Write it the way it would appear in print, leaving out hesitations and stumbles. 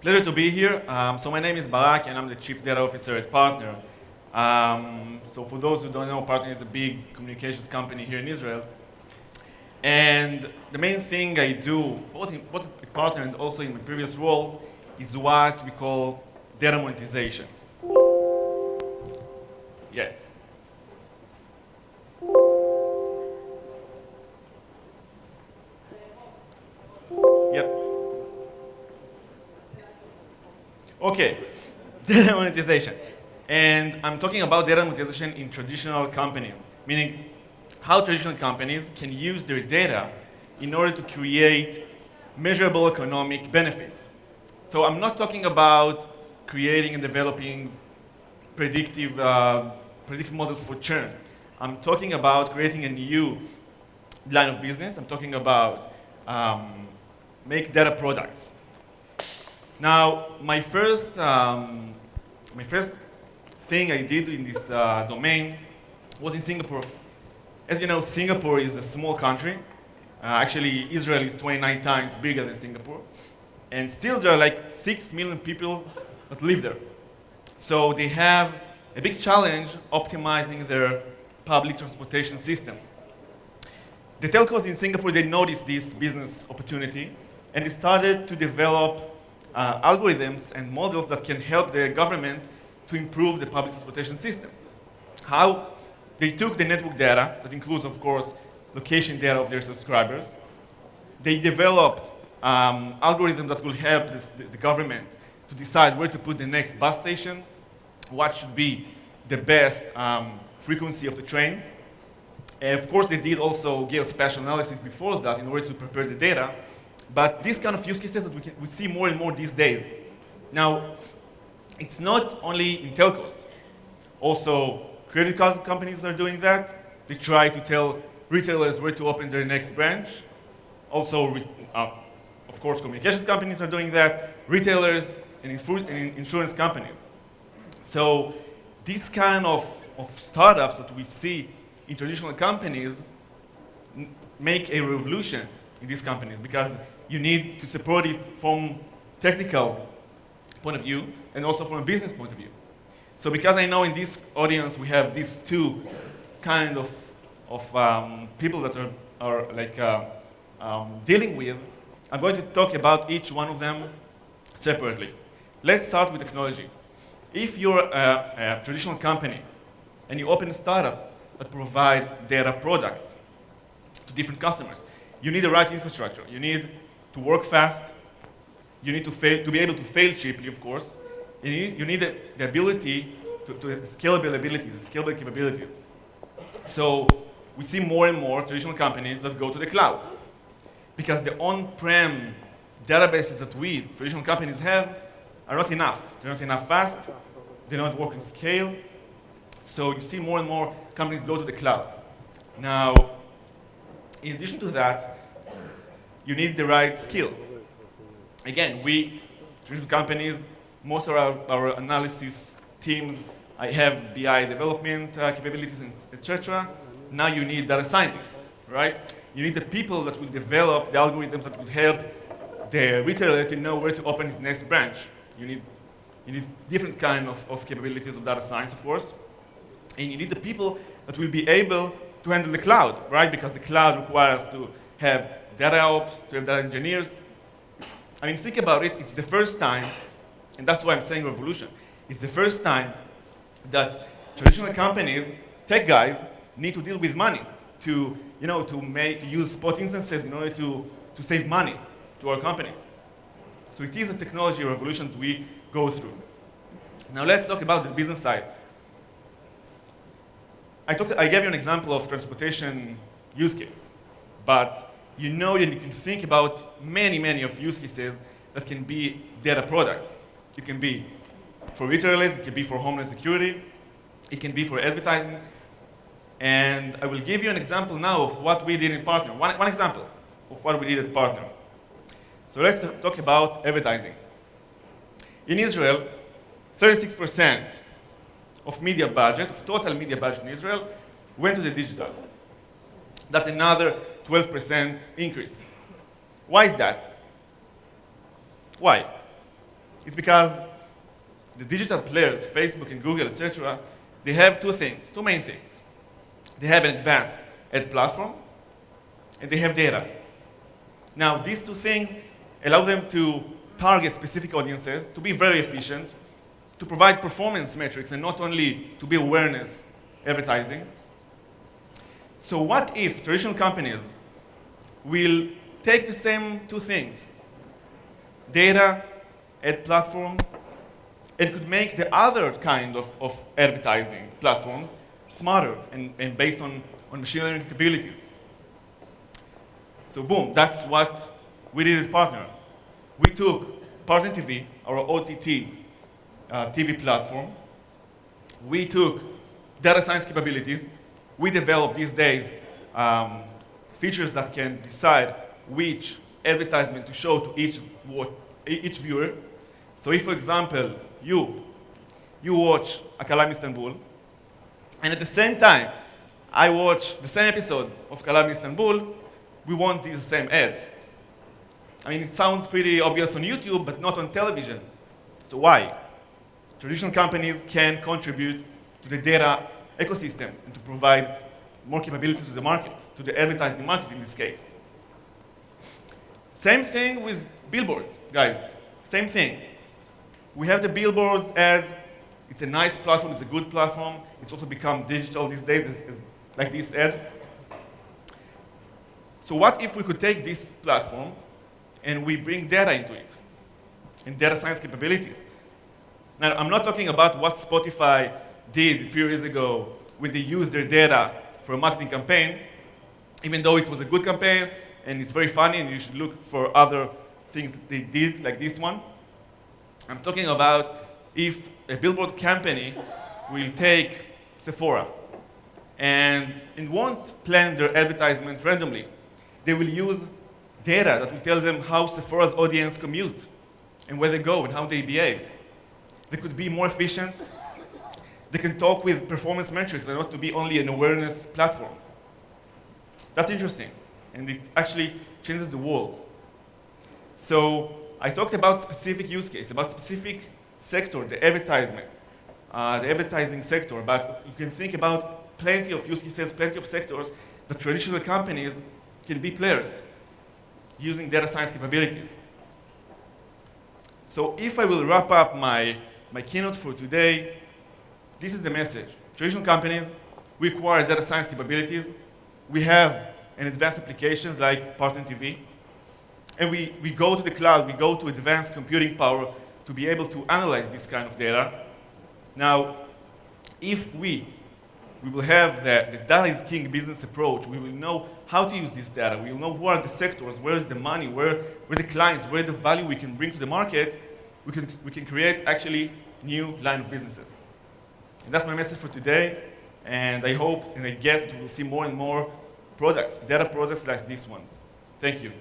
Pleasure to be here. So my name is Barak, and I'm the Chief Data Officer at Partner. So for those who don't know, Partner is a big communications company here in Israel. And the main thing I do, both at Partner and also in my previous roles, is what we call data monetization. Yes. Yep. Okay, data monetization. And I'm talking about data monetization in traditional companies, meaning how traditional companies can use their data in order to create measurable economic benefits. So I'm not talking about creating and developing predictive models for churn. I'm talking about creating a new line of business. I'm talking about make data products. Now, my first thing I did in this domain was in Singapore. As you know, Singapore is a small country. Actually, Israel is 29 times bigger than Singapore. And still, there are like 6 million people that live there. So they have a big challenge optimizing their public transportation system. The telcos in Singapore, they noticed this business opportunity, and they started to develop algorithms and models that can help the government to improve the public transportation system. How? They took the network data, that includes, of course, location data of their subscribers. They developed algorithms that will help the government to decide where to put the next bus station, what should be the best frequency of the trains. And of course, they did also geospatial analysis before that in order to prepare the data. But these kind of use cases that we see more and more these days. Now, it's not only in telcos. Also, credit card companies are doing that. They try to tell retailers where to open their next branch. Also, of course, communications companies are doing that. Retailers and insurance companies. So these kind of startups that we see in traditional companies make a revolution in these companies because you need to support it from technical point of view and also from a business point of view. So because I know in this audience we have these two kind of people that are like dealing with, I'm going to talk about each one of them separately. Let's start with technology. If you're a traditional company and you open a startup that provide data products to different customers, you need the right infrastructure. You need to work fast. You need to be able to fail cheaply, of course. You need the ability to scalable capabilities. So we see more and more traditional companies that go to the cloud because the on-prem databases that we, traditional companies, have are not enough. They're not enough fast. They don't work in scale. So you see more and more companies go to the cloud. Now, in addition to that, you need the right skills. Again, we, traditional companies, most of our analysis teams, I have BI development capabilities, etc. Now you need data scientists, right? You need the people that will develop the algorithms that will help the retailer to know where to open his next branch. You need different kind of capabilities of data science, of course. And you need the people that will be able to handle the cloud, right? Because the cloud requires to have data ops, to have data engineers. I mean, think about it. It's the first time, and that's why I'm saying revolution. It's the first time that traditional companies, tech guys, need to deal with money to use spot instances in order to save money to our companies. So it is a technology revolution that we go through. Now let's talk about the business side. I gave you an example of transportation use case, but you can think about many of use cases that can be data products. It can be for retailers, it can be for homeland security, it can be for advertising. And I will give you an example now of what we did in Partner. One example of what we did at Partner. So let's talk about advertising. In Israel, 36% of media budget, of total media budget in Israel, went to the digital. That's another 12% increase. Why is that? Why? It's because the digital players, Facebook and Google, etc., they have two main things. They have an advanced ad platform, and they have data. Now, these two things allow them to target specific audiences, to be very efficient, to provide performance metrics, and not only to be awareness advertising. So what if traditional companies will take the same two things, data, ad platform, and could make the other kind of advertising platforms smarter and based on machine learning capabilities? So boom, that's what we did at Partner. We took Partner TV, our OTT TV platform. We took data science capabilities. We developed these days features that can decide which advertisement to show to each viewer. So if, for example, you watch Akalam Istanbul, and at the same time, I watch the same episode of Akalam Istanbul, we want the same ad. I mean, it sounds pretty obvious on YouTube, but not on television. So why? Traditional companies can contribute to the data ecosystem and to provide more capability to the market, to the advertising market in this case. Same thing with billboards, guys. Same thing. We have the billboards as it's a nice platform, it's a good platform. It's also become digital these days, like this ad. So what if we could take this platform and we bring data into it, and data science capabilities? Now, I'm not talking about what Spotify did a few years ago when they used their data for a marketing campaign, even though it was a good campaign and it's very funny and you should look for other things that they did like this one. I'm talking about if a billboard company will take Sephora and won't plan their advertisement randomly. They will use data that will tell them how Sephora's audience commute and where they go and how they behave. They could be more efficient. They can talk with performance metrics and not to be only an awareness platform. That's interesting, and it actually changes the world. So I talked about specific use case, about specific sector, the advertisement, the advertising sector, but you can think about plenty of use cases, plenty of sectors that traditional companies can be players using data science capabilities. So if I will wrap up my keynote for today, this is the message. Traditional companies, we acquire data science capabilities. We have an advanced applications like Partner TV. And we go to the cloud, we go to advanced computing power to be able to analyze this kind of data. Now, if we will have the data is king business approach, we will know how to use this data, we will know who are the sectors, where is the money, where the clients, where the value we can bring to the market, we can create actually new line of businesses. And that's my message for today, and I hope and I guess we will see more and more products, data products like these ones. Thank you.